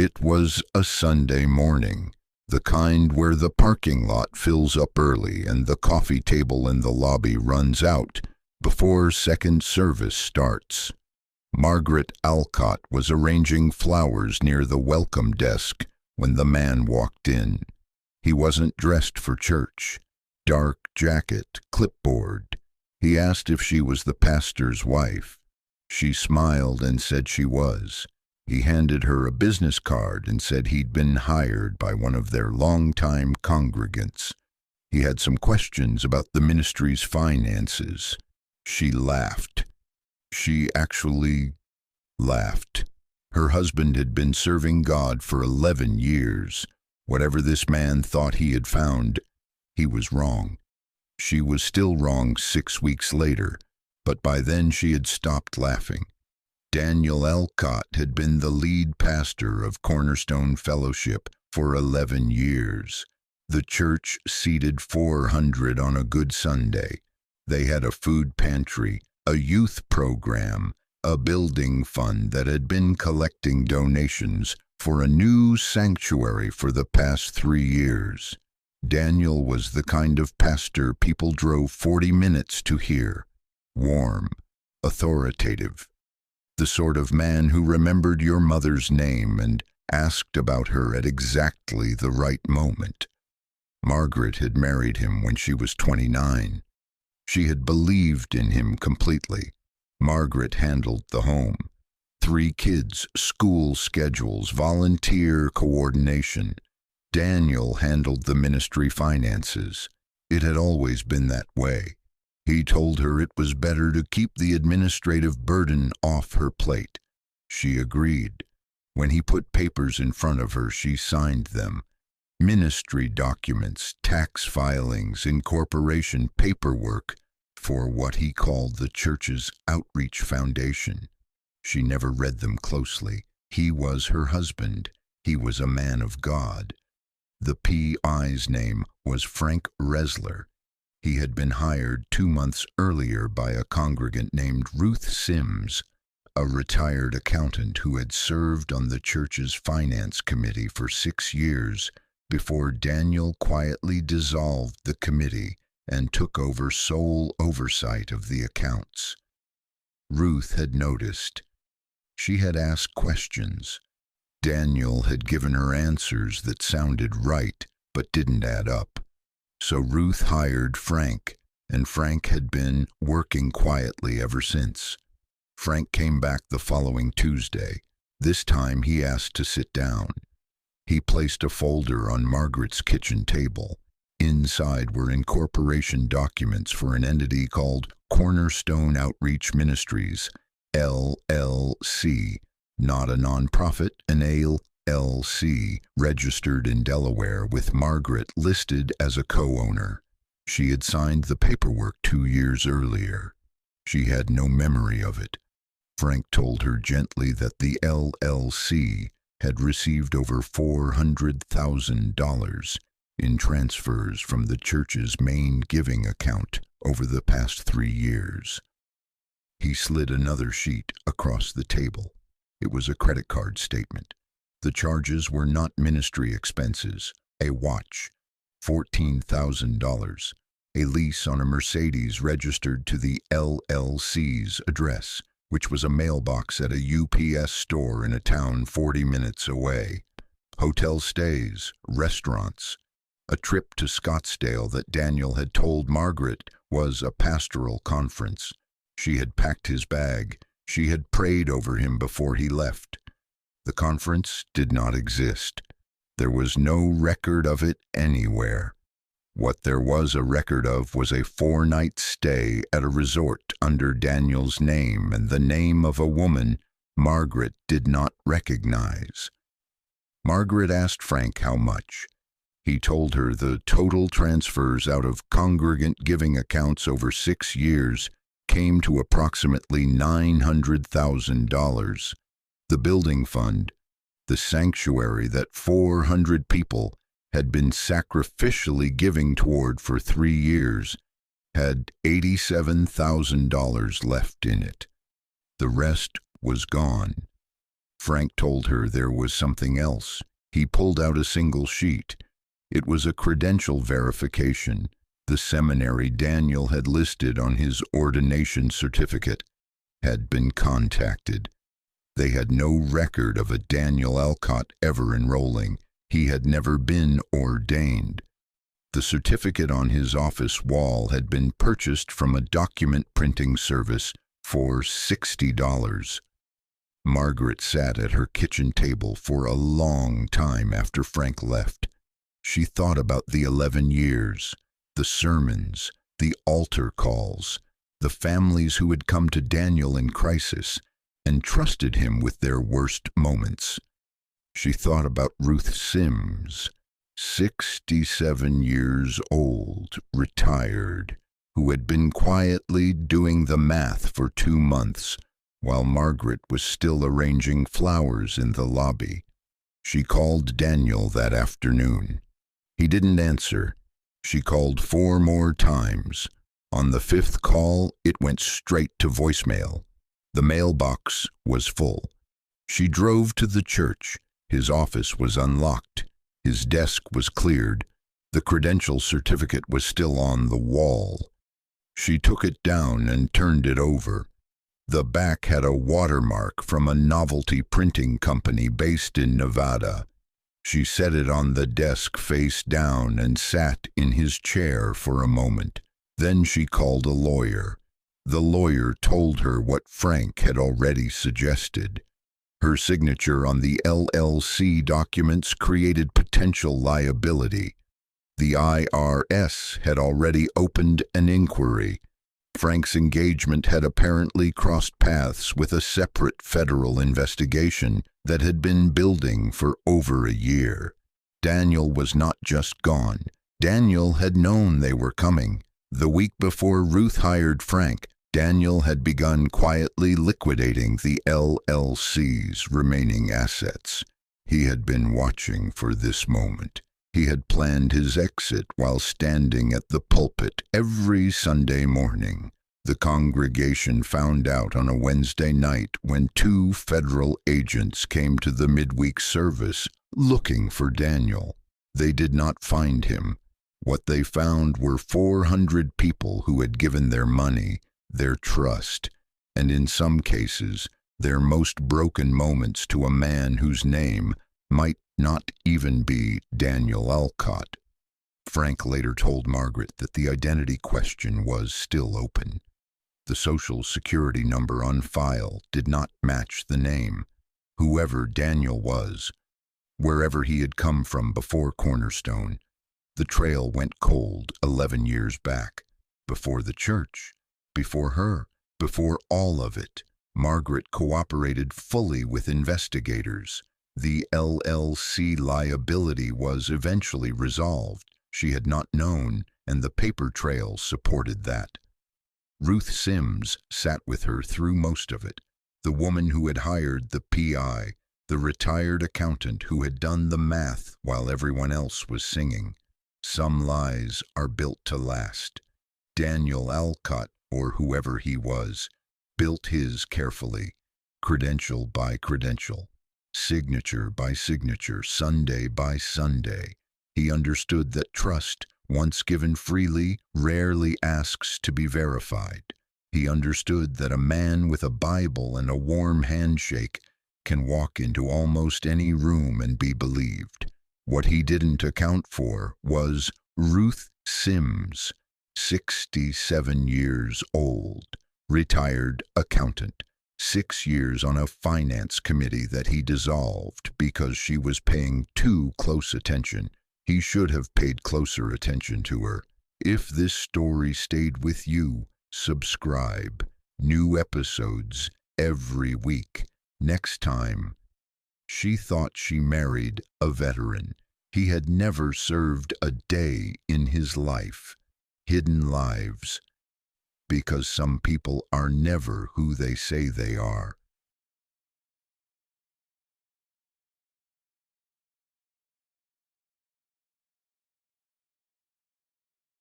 It was a Sunday morning, the kind where the parking lot fills up early and the coffee table in the lobby runs out before second service starts. Margaret Alcott was arranging flowers near the welcome desk when the man walked in. He wasn't dressed for church. Dark jacket, clipboard. He asked if she was the pastor's wife. She smiled and said she was. He handed her a business card and said he'd been hired by one of their longtime congregants. He had some questions about the ministry's finances. She laughed. She actually laughed. Her husband had been serving God for 11 years. Whatever this man thought he had found, he was wrong. She was still wrong 6 weeks later, but by then she had stopped laughing. Daniel Alcott had been the lead pastor of Cornerstone Fellowship for 11 years. The church seated 400 on a good Sunday. They had a food pantry, a youth program, a building fund that had been collecting donations for a new sanctuary for the past 3 years. Daniel was the kind of pastor people drove 40 minutes to hear. Warm, authoritative. The sort of man who remembered your mother's name and asked about her at exactly the right moment. Margaret had married him when she was 29. She had believed in him completely. Margaret handled the home. 3 kids, school schedules, volunteer coordination. Daniel handled the ministry finances. It had always been that way. He told her it was better to keep the administrative burden off her plate. She agreed. When he put papers in front of her, she signed them. Ministry documents, tax filings, incorporation paperwork for what he called the church's outreach foundation. She never read them closely. He was her husband. He was a man of God. The P.I.'s name was Frank Resler. He had been hired 2 months earlier by a congregant named Ruth Sims, a retired accountant who had served on the church's finance committee for 6 years before Daniel quietly dissolved the committee and took over sole oversight of the accounts. Ruth had noticed. She had asked questions. Daniel had given her answers that sounded right but didn't add up. So Ruth hired Frank, and Frank had been working quietly ever since. Frank came back the following Tuesday. This time he asked to sit down. He placed a folder on Margaret's kitchen table. Inside were incorporation documents for an entity called Cornerstone Outreach Ministries, LLC, not a nonprofit, an LLC, registered in Delaware with Margaret listed as a co-owner. She had signed the paperwork 2 years earlier. She had no memory of it. Frank told her gently that the LLC had received over $400,000 in transfers from the church's main giving account over the past 3 years. He slid another sheet across the table. It was a credit card statement. The charges were not ministry expenses. A watch, $14,000. A lease on a Mercedes registered to the LLC's address, which was a mailbox at a UPS store in a town 40 minutes away. Hotel stays, restaurants. A trip to Scottsdale that Daniel had told Margaret was a pastoral conference. She had packed his bag. She had prayed over him before he left. The conference did not exist. There was no record of it anywhere. What there was a record of was a 4-night stay at a resort under Daniel's name and the name of a woman Margaret did not recognize. Margaret asked Frank how much. He told her the total transfers out of congregant giving accounts over 6 years came to approximately $900,000. The building fund, the sanctuary that 400 people had been sacrificially giving toward for 3 years, had $87,000 left in it. The rest was gone. Frank told her there was something else. He pulled out a single sheet. It was a credential verification. The seminary Daniel had listed on his ordination certificate had been contacted. They had no record of a Daniel Alcott ever enrolling. He had never been ordained. The certificate on his office wall had been purchased from a document printing service for $60. Margaret sat at her kitchen table for a long time after Frank left. She thought about the 11 years, the sermons, the altar calls, the families who had come to Daniel in crisis and trusted him with their worst moments. She thought about Ruth Sims, 67 years old, retired, who had been quietly doing the math for 2 months while Margaret was still arranging flowers in the lobby. She called Daniel that afternoon. He didn't answer. She called 4 more times. On the 5th call, it went straight to voicemail. The mailbox was full. She drove to the church. His office was unlocked. His desk was cleared. The credential certificate was still on the wall. She took it down and turned it over. The back had a watermark from a novelty printing company based in Nevada. She set it on the desk face down and sat in his chair for a moment. Then she called a lawyer. The lawyer told her what Frank had already suggested. Her signature on the LLC documents created potential liability. The IRS had already opened an inquiry. Frank's engagement had apparently crossed paths with a separate federal investigation that had been building for over a year. Daniel was not just gone. Daniel had known they were coming. The week before Ruth hired Frank, Daniel had begun quietly liquidating the LLC's remaining assets. He had been watching for this moment. He had planned his exit while standing at the pulpit every Sunday morning. The congregation found out on a Wednesday night when 2 federal agents came to the midweek service looking for Daniel. They did not find him. What they found were 400 people who had given their money, their trust, and in some cases, their most broken moments to a man whose name might not even be Daniel Alcott. Frank later told Margaret that the identity question was still open. The social security number on file did not match the name. Whoever Daniel was, wherever he had come from before Cornerstone, the trail went cold 11 years back. Before the church, before her, before all of it, Margaret cooperated fully with investigators. The LLC liability was eventually resolved. She had not known, and the paper trail supported that. Ruth Sims sat with her through most of it, the woman who had hired the PI, the retired accountant who had done the math while everyone else was singing. Some lies are built to last. Daniel Alcott, or whoever he was, built his carefully, credential by credential, signature by signature, Sunday by Sunday. He understood that trust, once given freely, rarely asks to be verified. He understood that a man with a Bible and a warm handshake can walk into almost any room and be believed. What he didn't account for was Ruth Sims, 67 years old, retired accountant, 6 years on a finance committee that he dissolved because she was paying too close attention. He should have paid closer attention to her. If this story stayed with you, subscribe. New episodes every week. Next time, she thought she married a veteran. He had never served a day in his life. Hidden lives. Because some people are never who they say they are.